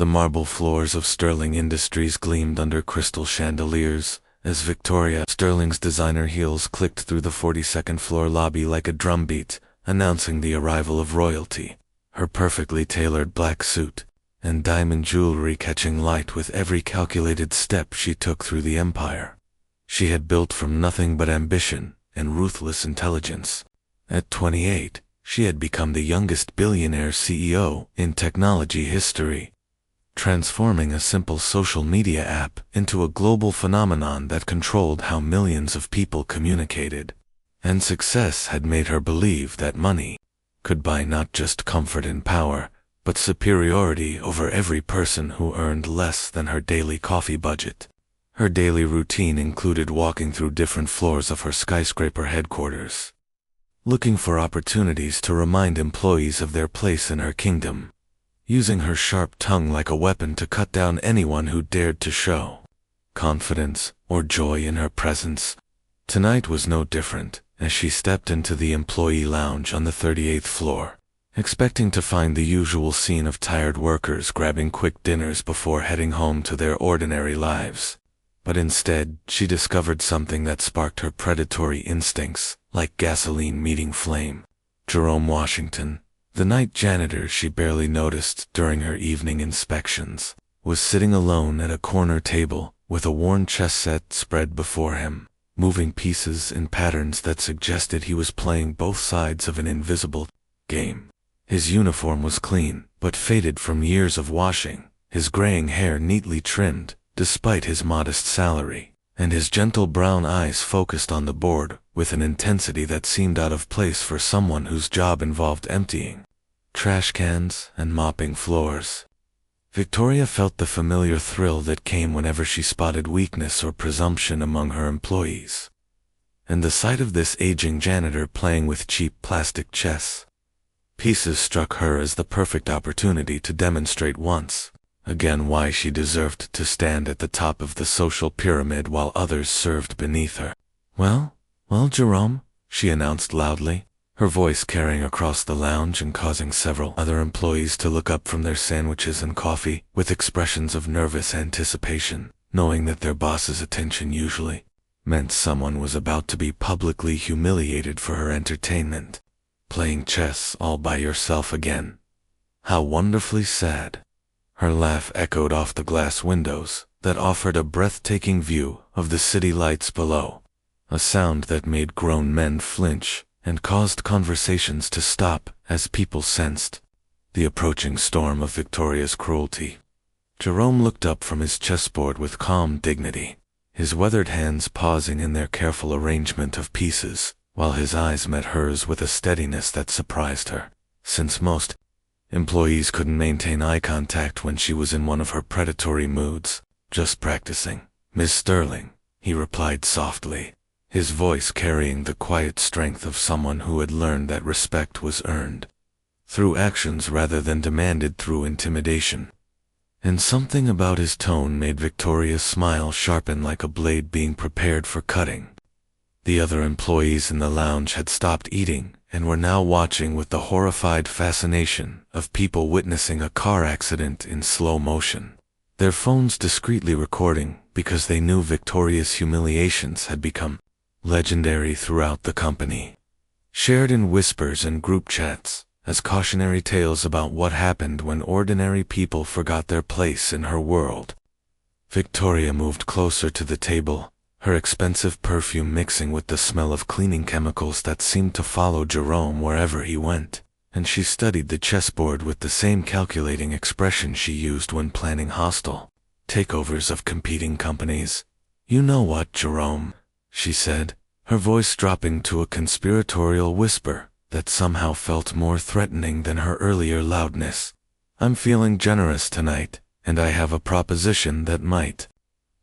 The marble floors of Sterling Industries gleamed under crystal chandeliers, as Victoria Sterling's designer heels clicked through the 42nd floor lobby like a drumbeat, announcing the arrival of royalty, her perfectly tailored black suit and diamond jewelry catching light with every calculated step she took through the empire. She had built from nothing but ambition and ruthless intelligence. At 28, she had become the youngest billionaire CEO in technology history, transforming a simple social media app into a global phenomenon that controlled how millions of people communicated. And success had made her believe that money could buy not just comfort and power, but superiority over every person who earned less than her daily coffee budget. Her daily routine included walking through different floors of her skyscraper headquarters, looking for opportunities to remind employees of their place in her kingdom, using her sharp tongue like a weapon to cut down anyone who dared to show confidence or joy in her presence. Tonight was no different, as she stepped into the employee lounge on the 38th floor, expecting to find the usual scene of tired workers grabbing quick dinners before heading home to their ordinary lives. But instead, she discovered something that sparked her predatory instincts, like gasoline meeting flame. Jerome Washington, the night janitor she barely noticed during her evening inspections, was sitting alone at a corner table with a worn chess set spread before him, moving pieces in patterns that suggested he was playing both sides of an invisible game. His uniform was clean, but faded from years of washing, his graying hair neatly trimmed, despite his modest salary, and his gentle brown eyes focused on the board with an intensity that seemed out of place for someone whose job involved emptying trash cans and mopping floors. Victoria felt the familiar thrill that came whenever she spotted weakness or presumption among her employees. And the sight of this aging janitor playing with cheap plastic chess pieces struck her as the perfect opportunity to demonstrate once again why she deserved to stand at the top of the social pyramid while others served beneath her. Well, Jerome," she announced loudly, her voice carrying across the lounge and causing several other employees to look up from their sandwiches and coffee with expressions of nervous anticipation, knowing that their boss's attention usually meant someone was about to be publicly humiliated for her entertainment. "Playing chess all by yourself again. How wonderfully sad." Her laugh echoed off the glass windows that offered a breathtaking view of the city lights below, a sound that made grown men flinch and caused conversations to stop as people sensed the approaching storm of Victoria's cruelty. Jerome looked up from his chessboard with calm dignity, his weathered hands pausing in their careful arrangement of pieces, while his eyes met hers with a steadiness that surprised her, since most employees couldn't maintain eye contact when she was in one of her predatory moods. "Just practicing, Miss Sterling," he replied softly, his voice carrying the quiet strength of someone who had learned that respect was earned through actions rather than demanded through intimidation. And something about his tone made Victoria's smile sharpen like a blade being prepared for cutting. The other employees in the lounge had stopped eating and were now watching with the horrified fascination of people witnessing a car accident in slow motion, their phones discreetly recording because they knew Victoria's humiliations had become legendary throughout the company, shared in whispers and group chats as cautionary tales about what happened when ordinary people forgot their place in her world. Victoria moved closer to the table, her expensive perfume mixing with the smell of cleaning chemicals that seemed to follow Jerome wherever he went, and she studied the chessboard with the same calculating expression she used when planning hostile takeovers of competing companies. "You know what, Jerome," she said, her voice dropping to a conspiratorial whisper that somehow felt more threatening than her earlier loudness. "I'm feeling generous tonight, and I have a proposition that might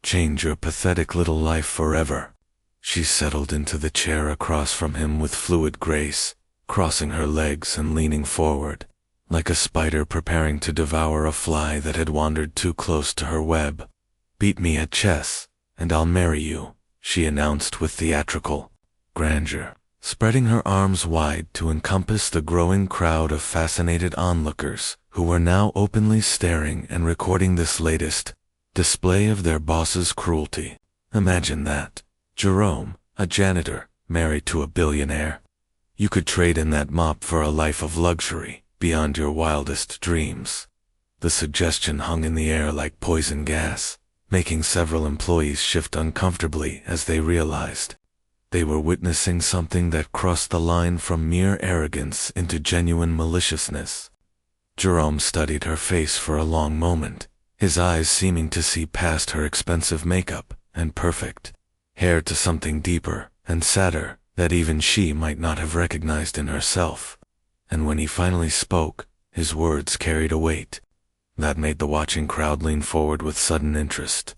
change your pathetic little life forever." She settled into the chair across from him with fluid grace, crossing her legs and leaning forward, like a spider preparing to devour a fly that had wandered too close to her web. "Beat me at chess, and I'll marry you," she announced with theatrical grandeur, spreading her arms wide to encompass the growing crowd of fascinated onlookers who were now openly staring and recording this latest display of their boss's cruelty. Imagine that. Jerome, a janitor, married to a billionaire. You could trade in that mop for a life of luxury beyond your wildest dreams. The suggestion hung in the air like poison gas, making several employees shift uncomfortably as they realized they were witnessing something that crossed the line from mere arrogance into genuine maliciousness. Jerome studied her face for a long moment, his eyes seeming to see past her expensive makeup and perfect hair to something deeper and sadder that even she might not have recognized in herself. And when he finally spoke, his words carried a weight that made the watching crowd lean forward with sudden interest.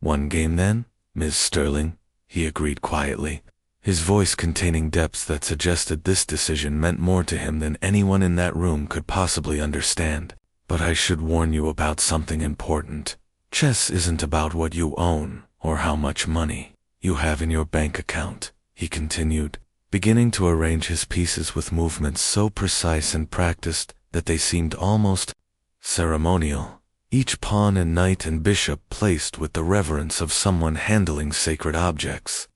"One game then, Ms. Sterling," he agreed quietly, his voice containing depths that suggested this decision meant more to him than anyone in that room could possibly understand. "But I should warn you about something important. Chess isn't about what you own or how much money you have in your bank account," he continued, beginning to arrange his pieces with movements so precise and practiced that they seemed almost ceremonial, each pawn and knight and bishop placed with the reverence of someone handling sacred objects.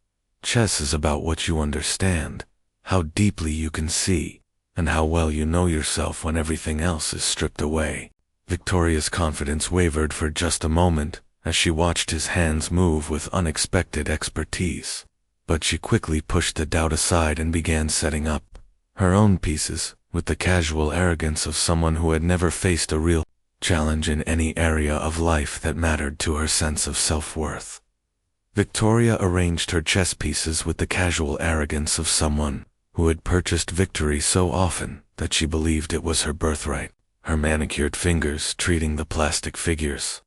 "Chess is about what you understand, how deeply you can see, and how well you know yourself when everything else is stripped away." Victoria's confidence wavered for just a moment as she watched his hands move with unexpected expertise. But she quickly pushed the doubt aside and began setting up her own pieces with the casual arrogance of someone who had never faced a real challenge in any area of life that mattered to her sense of self-worth. Victoria arranged her chess pieces with the casual arrogance of someone who had purchased victory so often that she believed it was her birthright, her manicured fingers treating the plastic figures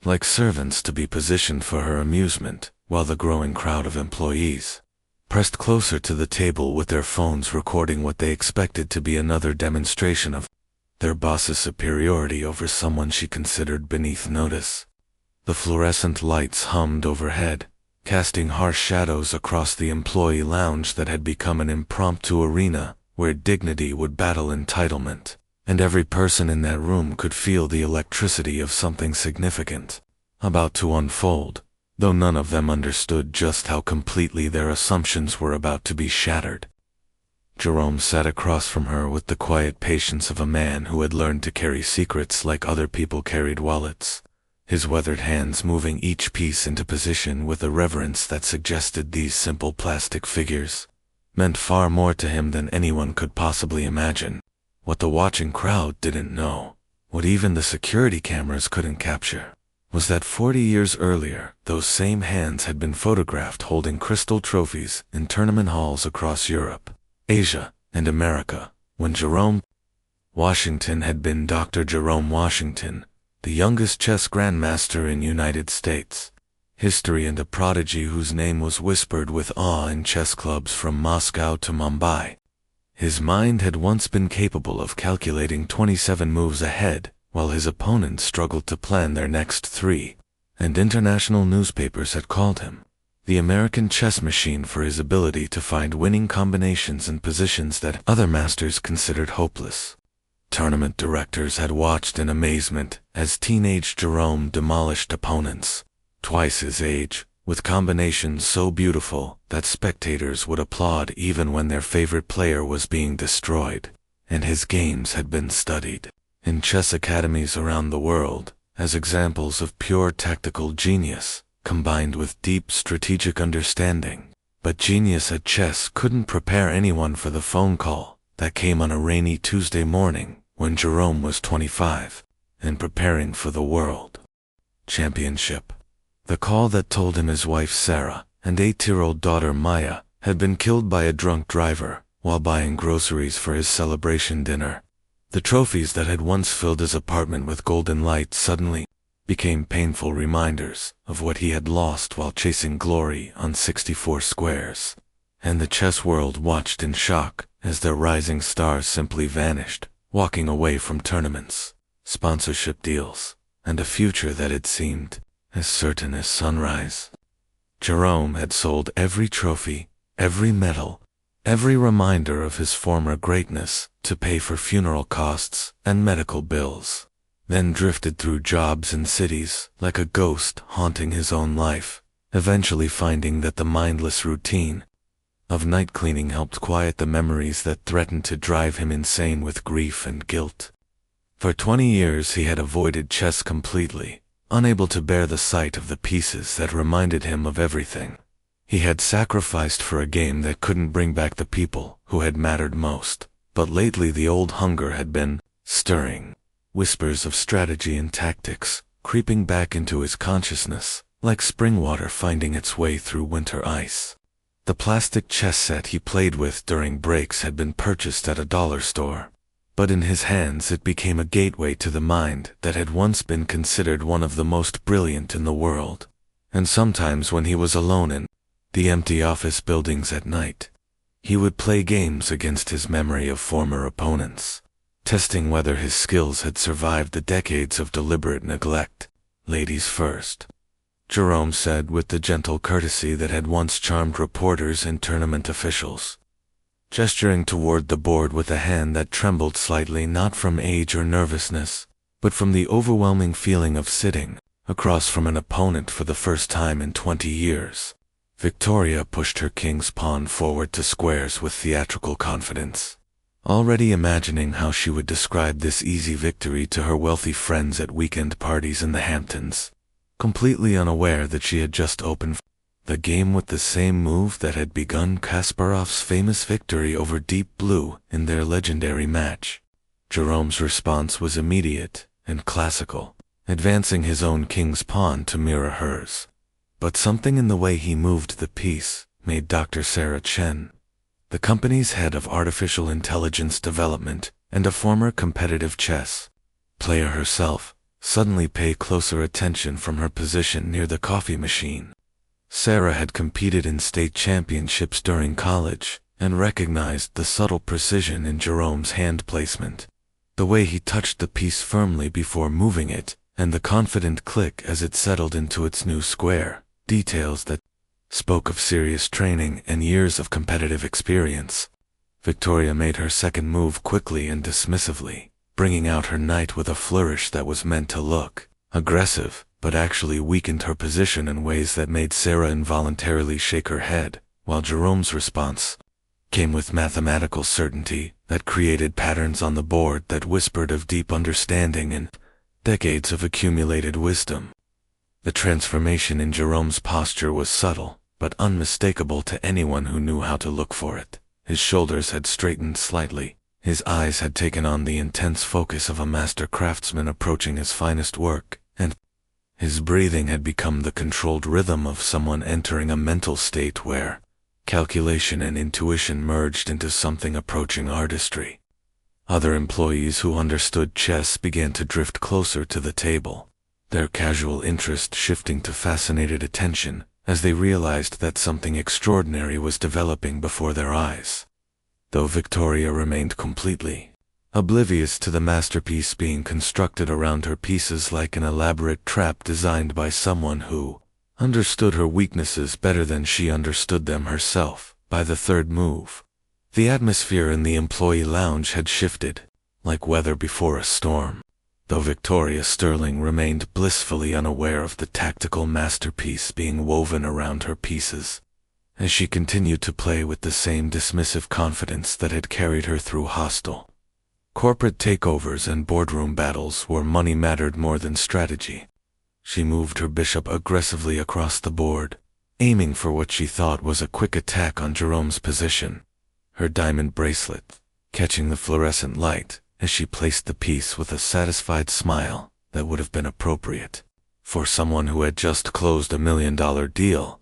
like servants to be positioned for her amusement, while the growing crowd of employees pressed closer to the table with their phones recording what they expected to be another demonstration of their boss's superiority over someone she considered beneath notice. The fluorescent lights hummed overhead, casting harsh shadows across the employee lounge that had become an impromptu arena where dignity would battle entitlement, and every person in that room could feel the electricity of something significant about to unfold, though none of them understood just how completely their assumptions were about to be shattered. Jerome sat across from her with the quiet patience of a man who had learned to carry secrets like other people carried wallets, his weathered hands moving each piece into position with a reverence that suggested these simple plastic figures meant far more to him than anyone could possibly imagine. What the watching crowd didn't know, what even the security cameras couldn't capture, was that 40 years earlier, those same hands had been photographed holding crystal trophies in tournament halls across Europe, Asia, and America, when Jerome Washington had been Dr. Jerome Washington, the youngest chess grandmaster in United States history and a prodigy whose name was whispered with awe in chess clubs from Moscow to Mumbai. His mind had once been capable of calculating 27 moves ahead, while his opponents struggled to plan their next 3, and international newspapers had called him the American chess machine for his ability to find winning combinations and positions that other masters considered hopeless. Tournament directors had watched in amazement as teenage Jerome demolished opponents twice his age, with combinations so beautiful that spectators would applaud even when their favorite player was being destroyed, and his games had been studied in chess academies around the world as examples of pure tactical genius combined with deep strategic understanding. But genius at chess couldn't prepare anyone for the phone call that came on a rainy Tuesday morning when Jerome was 25 and preparing for the World Championship. The call that told him his wife Sarah and 8-year-old daughter Maya had been killed by a drunk driver while buying groceries for his celebration dinner. The trophies that had once filled his apartment with golden light suddenly became painful reminders of what he had lost while chasing glory on 64 squares. And the chess world watched in shock as their rising stars simply vanished, walking away from tournaments, sponsorship deals, and a future that had seemed as certain as sunrise. Jerome had sold every trophy, every medal, every reminder of his former greatness, to pay for funeral costs and medical bills. Then drifted through jobs and cities, like a ghost haunting his own life, eventually finding that the mindless routine of night cleaning helped quiet the memories that threatened to drive him insane with grief and guilt. For 20 years he had avoided chess completely, unable to bear the sight of the pieces that reminded him of everything. He had sacrificed for a game that couldn't bring back the people who had mattered most, but lately the old hunger had been stirring. Whispers of strategy and tactics, creeping back into his consciousness, like spring water finding its way through winter ice. The plastic chess set he played with during breaks had been purchased at a dollar store, but in his hands it became a gateway to the mind that had once been considered one of the most brilliant in the world. And sometimes when he was alone in the empty office buildings at night, he would play games against his memory of former opponents, testing whether his skills had survived the decades of deliberate neglect. "Ladies first," Jerome said with the gentle courtesy that had once charmed reporters and tournament officials, gesturing toward the board with a hand that trembled slightly, not from age or nervousness, but from the overwhelming feeling of sitting across from an opponent for the first time in 20 years. Victoria pushed her king's pawn forward to squares with theatrical confidence, already imagining how she would describe this easy victory to her wealthy friends at weekend parties in the Hamptons, completely unaware that she had just opened the game with the same move that had begun Kasparov's famous victory over Deep Blue in their legendary match. Jerome's response was immediate and classical, advancing his own king's pawn to mirror hers. But something in the way he moved the piece made Dr. Sarah Chen, the company's head of artificial intelligence development and a former competitive chess player herself, suddenly pay closer attention from her position near the coffee machine. Sarah had competed in state championships during college and recognized the subtle precision in Jerome's hand placement, the way he touched the piece firmly before moving it, and the confident click as it settled into its new square, details that spoke of serious training and years of competitive experience. Victoria made her second move quickly and dismissively, bringing out her knight with a flourish that was meant to look aggressive, but actually weakened her position in ways that made Sarah involuntarily shake her head, while Jerome's response came with mathematical certainty that created patterns on the board that whispered of deep understanding and decades of accumulated wisdom. The transformation in Jerome's posture was subtle, but unmistakable to anyone who knew how to look for it. His shoulders had straightened slightly, his eyes had taken on the intense focus of a master craftsman approaching his finest work, and his breathing had become the controlled rhythm of someone entering a mental state where calculation and intuition merged into something approaching artistry. Other employees who understood chess began to drift closer to the table, their casual interest shifting to fascinated attention as they realized that something extraordinary was developing before their eyes. Though Victoria remained completely oblivious to the masterpiece being constructed around her pieces like an elaborate trap designed by someone who understood her weaknesses better than she understood them herself. By the third move, the atmosphere in the employee lounge had shifted, like weather before a storm, though Victoria Sterling remained blissfully unaware of the tactical masterpiece being woven around her pieces, as she continued to play with the same dismissive confidence that had carried her through hostile corporate takeovers and boardroom battles where money mattered more than strategy. She moved her bishop aggressively across the board, aiming for what she thought was a quick attack on Jerome's position, her diamond bracelet catching the fluorescent light as she placed the piece with a satisfied smile that would have been appropriate for someone who had just closed $1 million deal.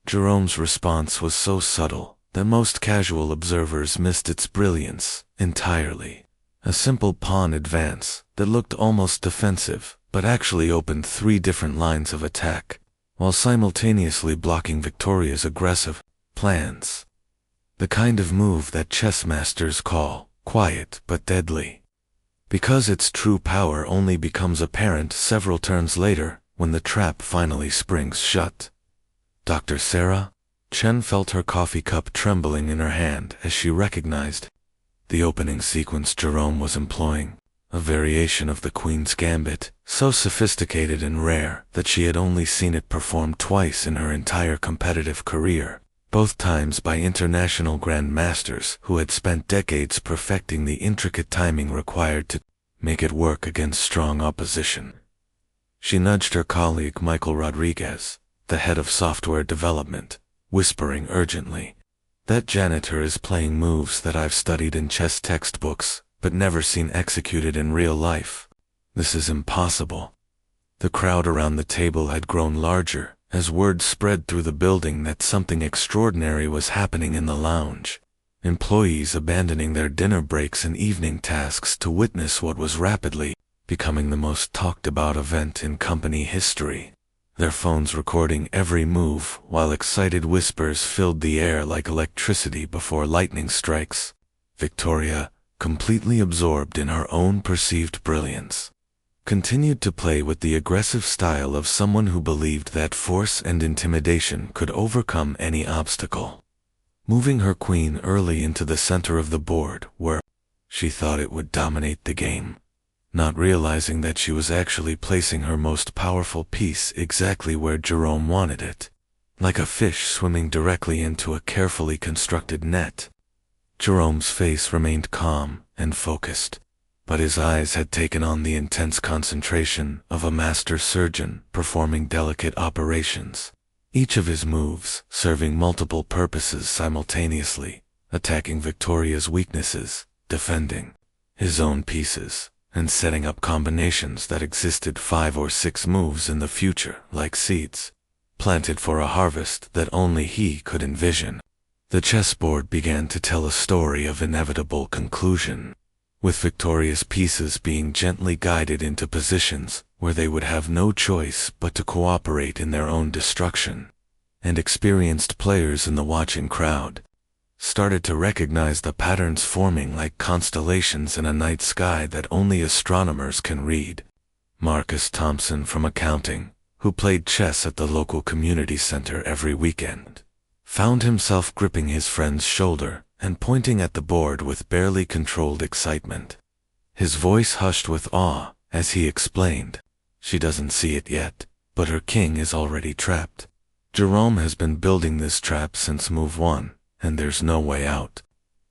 Jerome's response was so subtle that most casual observers missed its brilliance entirely. A simple pawn advance that looked almost defensive, but actually opened 3 different lines of attack, while simultaneously blocking Victoria's aggressive plans. The kind of move that chess masters call quiet but deadly, because its true power only becomes apparent several turns later when the trap finally springs shut. "Dr. Sarah," Chen felt her coffee cup trembling in her hand as she recognized the opening sequence Jerome was employing, a variation of the Queen's Gambit, so sophisticated and rare that she had only seen it performed twice in her entire competitive career, both times by international grandmasters who had spent decades perfecting the intricate timing required to make it work against strong opposition. She nudged her colleague Michael Rodriguez, the head of software development, whispering urgently, "That janitor is playing moves that I've studied in chess textbooks, but never seen executed in real life. This is impossible." The crowd around the table had grown larger as word spread through the building that something extraordinary was happening in the lounge. Employees abandoning their dinner breaks and evening tasks to witness what was rapidly becoming the most talked about event in company history, their phones recording every move while excited whispers filled the air like electricity before lightning strikes. Victoria, completely absorbed in her own perceived brilliance, continued to play with the aggressive style of someone who believed that force and intimidation could overcome any obstacle, moving her queen early into the center of the board where she thought it would dominate the game, not realizing that she was actually placing her most powerful piece exactly where Jerome wanted it, like a fish swimming directly into a carefully constructed net. Jerome's face remained calm and focused, but his eyes had taken on the intense concentration of a master surgeon performing delicate operations, each of his moves serving multiple purposes simultaneously, attacking Victoria's weaknesses, defending his own pieces, and setting up combinations that existed 5 or 6 moves in the future like seeds, planted for a harvest that only he could envision. The chessboard began to tell a story of inevitable conclusion, with Victoria's pieces being gently guided into positions where they would have no choice but to cooperate in their own destruction, and experienced players in the watching crowd started to recognize the patterns forming like constellations in a night sky that only astronomers can read. Marcus Thompson from accounting, who played chess at the local community center every weekend, found himself gripping his friend's shoulder and pointing at the board with barely controlled excitement. His voice hushed with awe as he explained, "She doesn't see it yet, but her king is already trapped. Jerome has been building this trap since move 1, and there's no way out."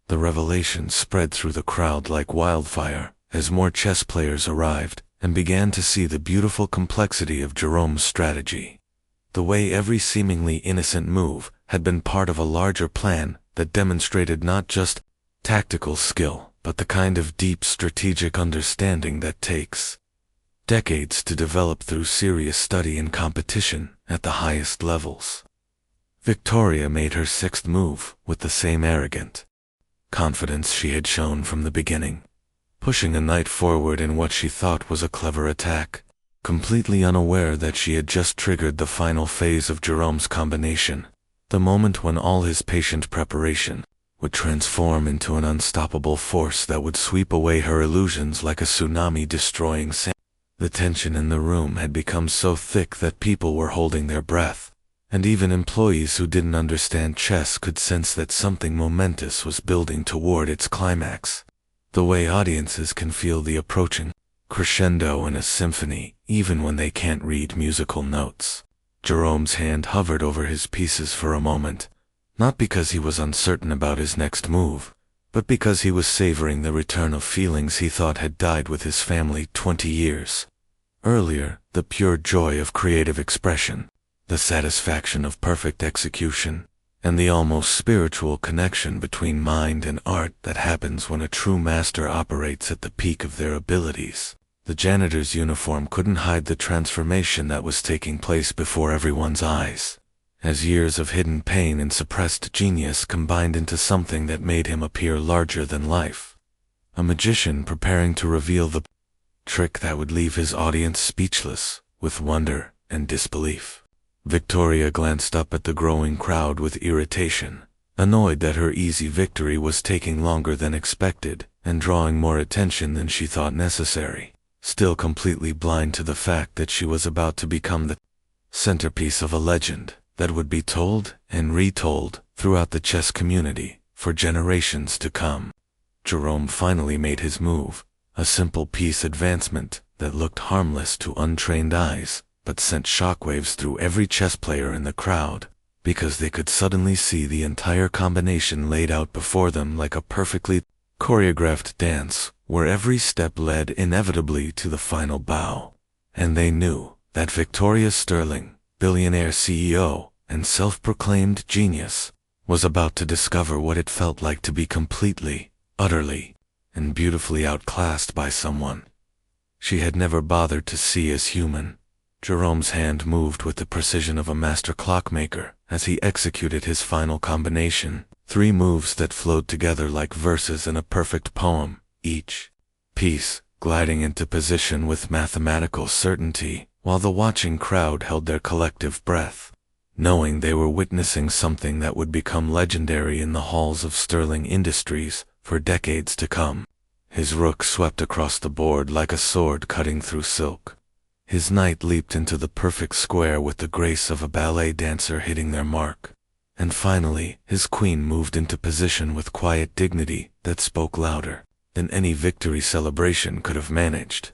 The revelation spread through the crowd like wildfire as more chess players arrived and began to see the beautiful complexity of Jerome's strategy. The way every seemingly innocent move had been part of a larger plan that demonstrated not just tactical skill, but the kind of deep strategic understanding that takes decades to develop through serious study and competition at the highest levels. Victoria made her 6th move with the same arrogant confidence she had shown from the beginning, pushing a knight forward in what she thought was a clever attack, completely unaware that she had just triggered the final phase of Jerome's combination, the moment when all his patient preparation would transform into an unstoppable force that would sweep away her illusions like a tsunami destroying sand. The tension in the room had become so thick that people were holding their breath, and even employees who didn't understand chess could sense that something momentous was building toward its climax, the way audiences can feel the approaching crescendo in a symphony even when they can't read musical notes. Jerome's hand hovered over his pieces for a moment, not because he was uncertain about his next move, but because he was savoring the return of feelings he thought had died with his family 20 years earlier, the pure joy of creative expression, the satisfaction of perfect execution, and the almost spiritual connection between mind and art that happens when a true master operates at the peak of their abilities. The janitor's uniform couldn't hide the transformation that was taking place before everyone's eyes, as years of hidden pain and suppressed genius combined into something that made him appear larger than life. A magician preparing to reveal the trick that would leave his audience speechless with wonder and disbelief. Victoria glanced up at the growing crowd with irritation, annoyed that her easy victory was taking longer than expected and drawing more attention than she thought necessary, still completely blind to the fact that she was about to become the centerpiece of a legend that would be told and retold throughout the chess community for generations to come. Jerome finally made his move, a simple piece advancement that looked harmless to untrained eyes, but sent shockwaves through every chess player in the crowd, because they could suddenly see the entire combination laid out before them like a perfectly choreographed dance, where every step led inevitably to the final bow. And they knew that Victoria Sterling, billionaire CEO and self-proclaimed genius, was about to discover what it felt like to be completely, utterly, and beautifully outclassed by someone she had never bothered to see as human. Jerome's hand moved with the precision of a master clockmaker as he executed his final combination, 3 moves that flowed together like verses in a perfect poem, each piece gliding into position with mathematical certainty, while the watching crowd held their collective breath, knowing they were witnessing something that would become legendary in the halls of Sterling Industries for decades to come. His rook swept across the board like a sword cutting through silk. His knight leaped into the perfect square with the grace of a ballet dancer hitting their mark. And finally, his queen moved into position with quiet dignity that spoke louder than any victory celebration could have managed.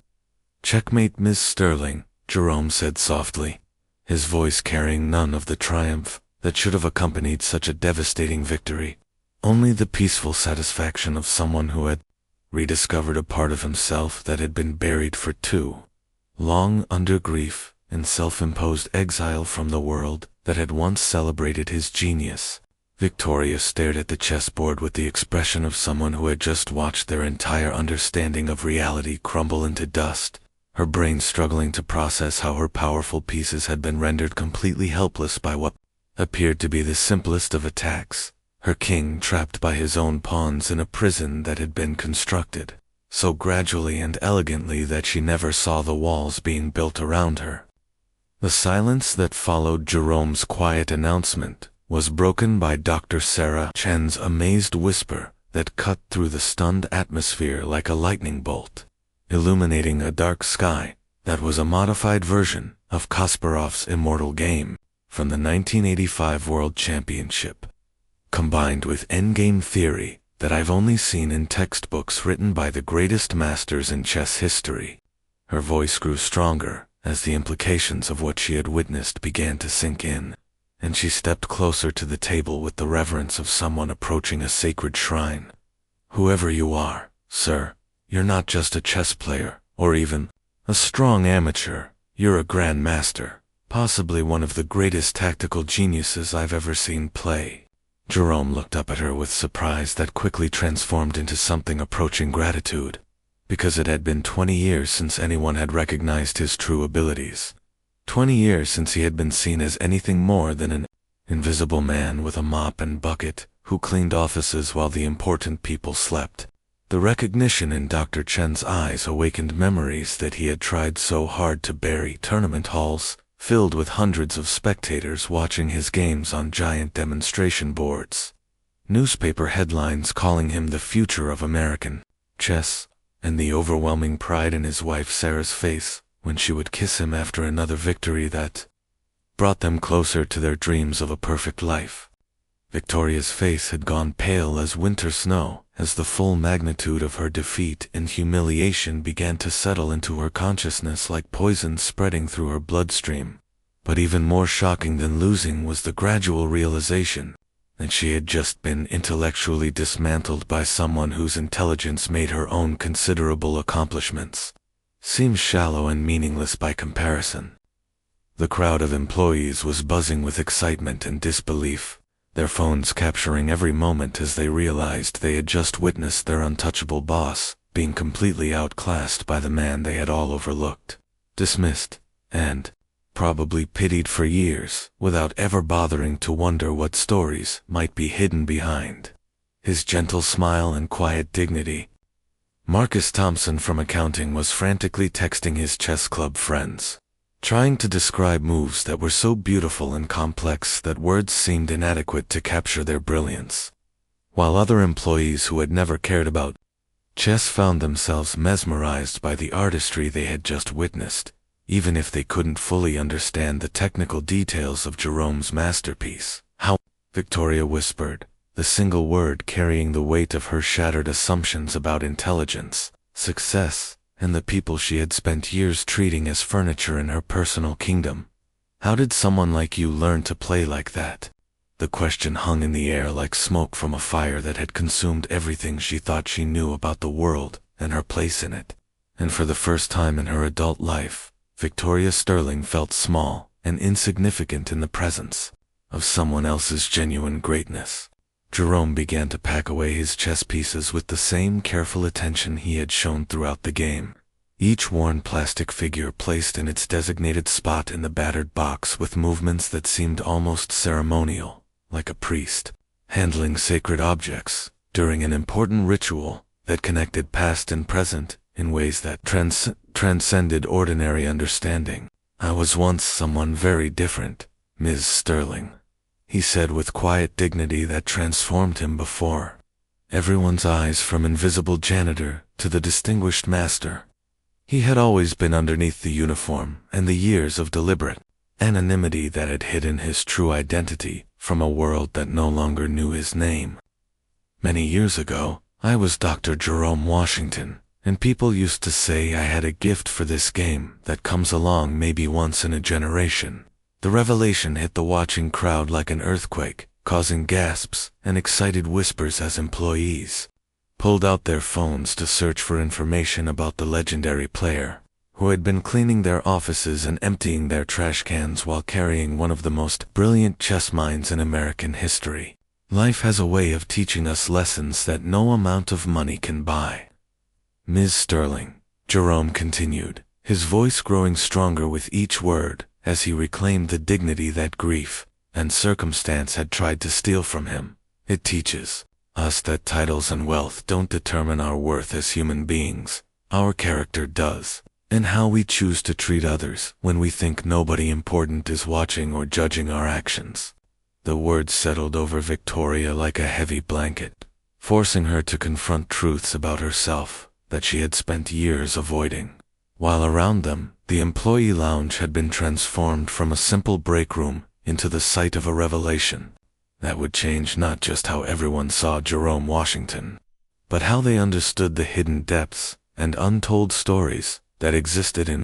"Checkmate, Miss Sterling," Jerome said softly, his voice carrying none of the triumph that should have accompanied such a devastating victory, only the peaceful satisfaction of someone who had rediscovered a part of himself that had been buried for too long under grief and self-imposed exile from the world that had once celebrated his genius. Victoria stared at the chessboard with the expression of someone who had just watched their entire understanding of reality crumble into dust, her brain struggling to process how her powerful pieces had been rendered completely helpless by what appeared to be the simplest of attacks, her king trapped by his own pawns in a prison that had been constructed so gradually and elegantly that she never saw the walls being built around her. The silence that followed Jerome's quiet announcement was broken by Dr. Sarah Chen's amazed whisper that cut through the stunned atmosphere like a lightning bolt, illuminating a dark sky that was a modified version of Kasparov's immortal game from the 1985 World Championship, combined with endgame theory that I've only seen in textbooks written by the greatest masters in chess history. Her voice grew stronger as the implications of what she had witnessed began to sink in, and she stepped closer to the table with the reverence of someone approaching a sacred shrine. "Whoever you are, sir, you're not just a chess player, or even a strong amateur. You're a grand master, possibly one of the greatest tactical geniuses I've ever seen play." Jerome looked up at her with surprise that quickly transformed into something approaching gratitude, because it had been 20 years since anyone had recognized his true abilities. 20 years since he had been seen as anything more than an invisible man with a mop and bucket who cleaned offices while the important people slept. The recognition in Dr. Chen's eyes awakened memories that he had tried so hard to bury. Tournament halls filled with hundreds of spectators watching his games on giant demonstration boards, newspaper headlines calling him the future of American chess, and the overwhelming pride in his wife Sarah's face when she would kiss him after another victory that brought them closer to their dreams of a perfect life. Victoria's face had gone pale as winter snow as the full magnitude of her defeat and humiliation began to settle into her consciousness like poison spreading through her bloodstream. But even more shocking than losing was the gradual realization that she had just been intellectually dismantled by someone whose intelligence made her own considerable accomplishments seem shallow and meaningless by comparison. The crowd of employees was buzzing with excitement and disbelief, their phones capturing every moment as they realized they had just witnessed their untouchable boss being completely outclassed by the man they had all overlooked, dismissed, and probably pitied for years without ever bothering to wonder what stories might be hidden behind his gentle smile and quiet dignity. Marcus Thompson from accounting was frantically texting his chess club friends, trying to describe moves that were so beautiful and complex that words seemed inadequate to capture their brilliance, while other employees who had never cared about chess found themselves mesmerized by the artistry they had just witnessed. even if they couldn't fully understand the technical details of Jerome's masterpiece. "How?" Victoria whispered, the single word carrying the weight of her shattered assumptions about intelligence, success, and the people she had spent years treating as furniture in her personal kingdom. "How did someone like you learn to play like that?" The question hung in the air like smoke from a fire that had consumed everything she thought she knew about the world and her place in it. And for the first time in her adult life, Victoria Sterling felt small and insignificant in the presence of someone else's genuine greatness. Jerome began to pack away his chess pieces with the same careful attention he had shown throughout the game. Each worn plastic figure placed in its designated spot in the battered box with movements that seemed almost ceremonial, like a priest handling sacred objects during an important ritual that connected past and present in ways that transcended ordinary understanding. "I was once someone very different, Ms. Sterling," he said with quiet dignity that transformed him before everyone's eyes, from invisible janitor to the distinguished master. He had always been underneath the uniform and the years of deliberate anonymity that had hidden his true identity from a world that no longer knew his name. "Many years ago, I was Dr. Jerome Washington, and people used to say I had a gift for this game that comes along maybe once in a generation." The revelation hit the watching crowd like an earthquake, causing gasps and excited whispers as employees pulled out their phones to search for information about the legendary player, who had been cleaning their offices and emptying their trash cans while carrying one of the most brilliant chess minds in American history. "Life has a way of teaching us lessons that no amount of money can buy, Ms. Sterling," Jerome continued, his voice growing stronger with each word as he reclaimed the dignity that grief and circumstance had tried to steal from him. "It teaches us that titles and wealth don't determine our worth as human beings. Our character does, and how we choose to treat others when we think nobody important is watching or judging our actions." The words settled over Victoria like a heavy blanket, forcing her to confront truths about herself that she had spent years avoiding. While around them, the employee lounge had been transformed from a simple break room into the site of a revelation that would change not just how everyone saw Jerome Washington, but how they understood the hidden depths and untold stories that existed in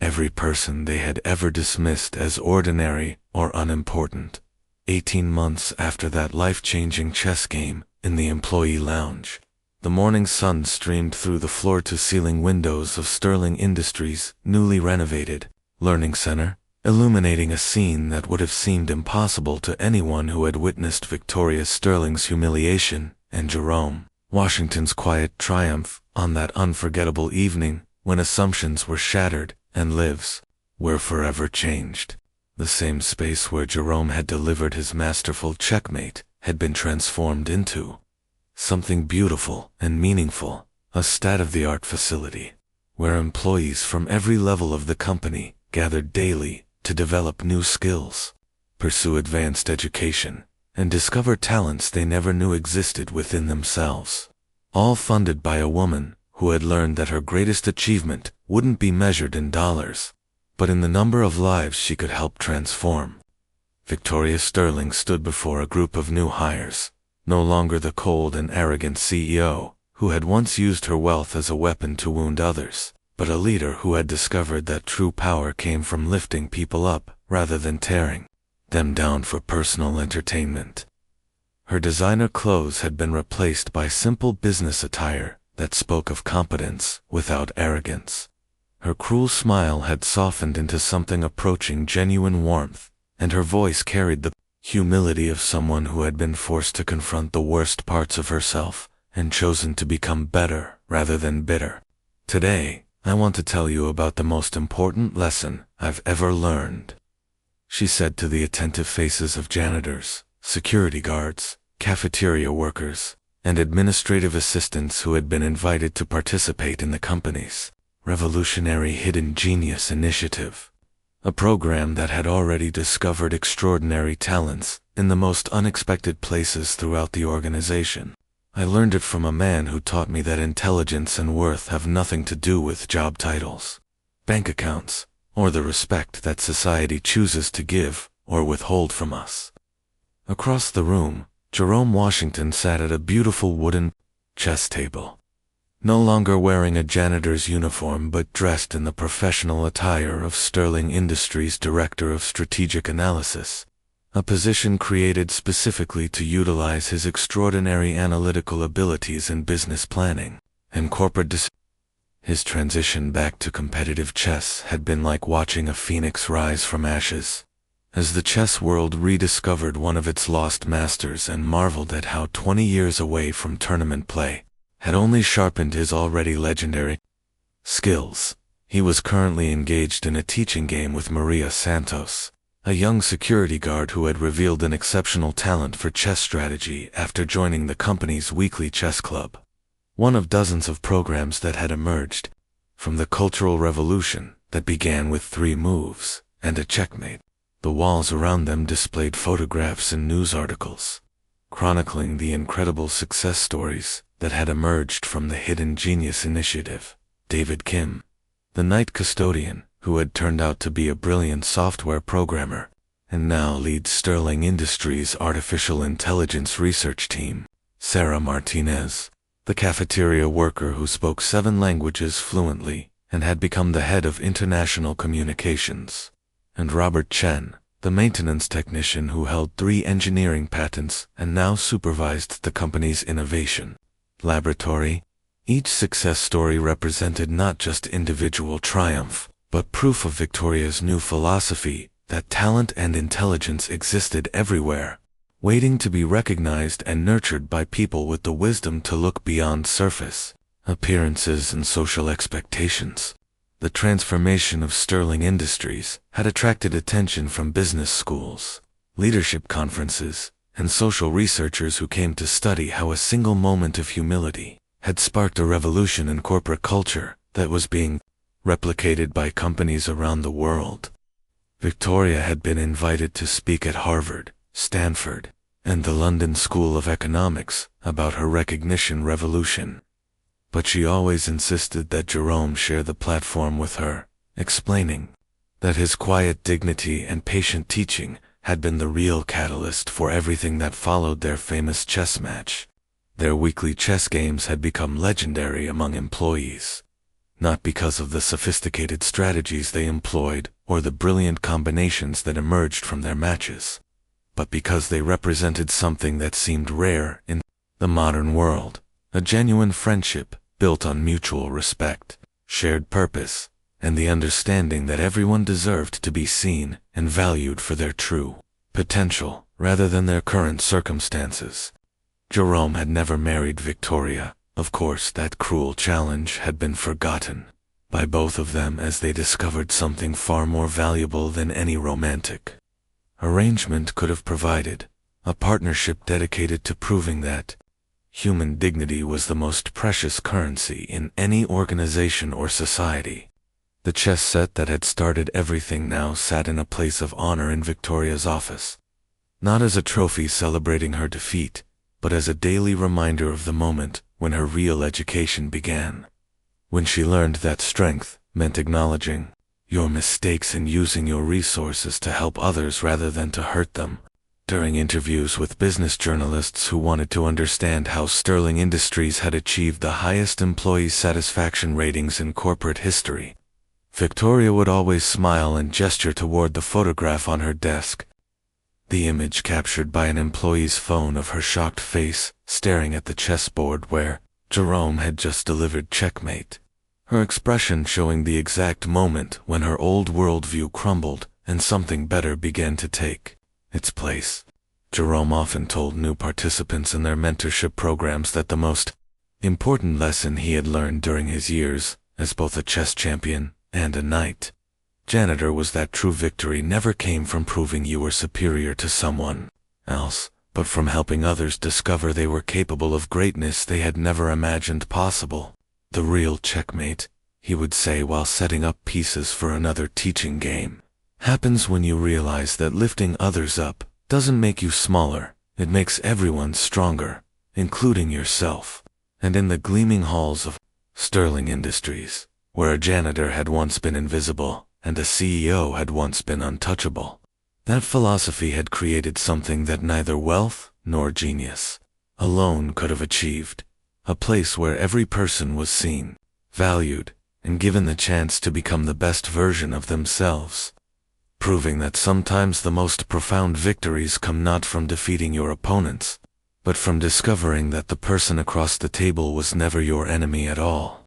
every person they had ever dismissed as ordinary or unimportant. 18 months after that life-changing chess game in the employee lounge, the morning sun streamed through the floor-to-ceiling windows of Sterling Industries' newly renovated Learning Center, illuminating a scene that would have seemed impossible to anyone who had witnessed Victoria Sterling's humiliation and Jerome Washington's quiet triumph on that unforgettable evening when assumptions were shattered and lives were forever changed. The same space where Jerome had delivered his masterful checkmate had been transformed into something beautiful and meaningful, a state-of-the-art facility where employees from every level of the company gathered daily to develop new skills, pursue advanced education, and discover talents they never knew existed within themselves. All funded by a woman who had learned that her greatest achievement wouldn't be measured in dollars, but in the number of lives she could help transform. Victoria Sterling stood before a group of new hires, no longer the cold and arrogant CEO who had once used her wealth as a weapon to wound others, but a leader who had discovered that true power came from lifting people up rather than tearing them down for personal entertainment. Her designer clothes had been replaced by simple business attire that spoke of competence without arrogance. Her cruel smile had softened into something approaching genuine warmth, and her voice carried the humility of someone who had been forced to confront the worst parts of herself and chosen to become better rather than bitter. "Today, I want to tell you about the most important lesson I've ever learned," she said to the attentive faces of janitors, security guards, cafeteria workers, and administrative assistants who had been invited to participate in the company's revolutionary Hidden Genius initiative, a program that had already discovered extraordinary talents in the most unexpected places throughout the organization. "I learned it from a man who taught me that intelligence and worth have nothing to do with job titles, bank accounts, or the respect that society chooses to give or withhold from us. Across the room, Jerome Washington sat at a beautiful wooden chess table. No longer wearing a janitor's uniform but dressed in the professional attire of Sterling Industries Director of Strategic Analysis, a position created specifically to utilize his extraordinary analytical abilities in business planning and corporate decisions. His transition back to competitive chess had been like watching a phoenix rise from ashes, as the chess world rediscovered one of its lost masters and marveled at how 20 years away from tournament play had only sharpened his already legendary skills. He was currently engaged in a teaching game with Maria Santos, a young security guard who had revealed an exceptional talent for chess strategy after joining the company's weekly chess club, one of dozens of programs that had emerged from the Cultural Revolution that began with 3 moves and a checkmate. The walls around them displayed photographs and news articles, chronicling the incredible success stories that had emerged from the Hidden Genius Initiative. David Kim, the night custodian who had turned out to be a brilliant software programmer and now leads Sterling Industries' artificial intelligence research team. Sarah Martinez, the cafeteria worker who spoke 7 languages fluently and had become the head of international communications. And Robert Chen, the maintenance technician who held 3 engineering patents and now supervised the company's innovation laboratory. Each success story represented not just individual triumph, but proof of Victoria's new philosophy that talent and intelligence existed everywhere, waiting to be recognized and nurtured by people with the wisdom to look beyond surface appearances and social expectations. The transformation of Sterling Industries had attracted attention from business schools, leadership conferences, and social researchers who came to study how a single moment of humility had sparked a revolution in corporate culture that was being replicated by companies around the world. Victoria had been invited to speak at Harvard, Stanford, and the London School of Economics about her recognition revolution. But she always insisted that Jerome share the platform with her, explaining that his quiet dignity and patient teaching had been the real catalyst for everything that followed their famous chess match. Their weekly chess games had become legendary among employees, not because of the sophisticated strategies they employed or the brilliant combinations that emerged from their matches, but because they represented something that seemed rare in the modern world, a genuine friendship built on mutual respect, shared purpose, and the understanding that everyone deserved to be seen and valued for their true potential rather than their current circumstances. Jerome had never married Victoria. Of course, that cruel challenge had been forgotten by both of them as they discovered something far more valuable than any romantic arrangement could have provided, a partnership dedicated to proving that human dignity was the most precious currency in any organization or society. The chess set that had started everything now sat in a place of honor in Victoria's office, not as a trophy celebrating her defeat, but as a daily reminder of the moment when her real education began. When she learned that strength meant acknowledging your mistakes and using your resources to help others rather than to hurt them. During interviews with business journalists who wanted to understand how Sterling Industries had achieved the highest employee satisfaction ratings in corporate history, Victoria would always smile and gesture toward the photograph on her desk, the image captured by an employee's phone of her shocked face staring at the chessboard where Jerome had just delivered checkmate, her expression showing the exact moment when her old worldview crumbled and something better began to take its place. Jerome often told new participants in their mentorship programs that the most important lesson he had learned during his years as both a chess champion and a knight janitor was that true victory never came from proving you were superior to someone else, but from helping others discover they were capable of greatness they had never imagined possible. The real checkmate, he would say while setting up pieces for another teaching game, happens when you realize that lifting others up doesn't make you smaller, it makes everyone stronger, including yourself. And in the gleaming halls of Sterling Industries, where a janitor had once been invisible, and a CEO had once been untouchable. That philosophy had created something that neither wealth nor genius alone could have achieved, a place where every person was seen, valued, and given the chance to become the best version of themselves, proving that sometimes the most profound victories come not from defeating your opponents, but from discovering that the person across the table was never your enemy at all.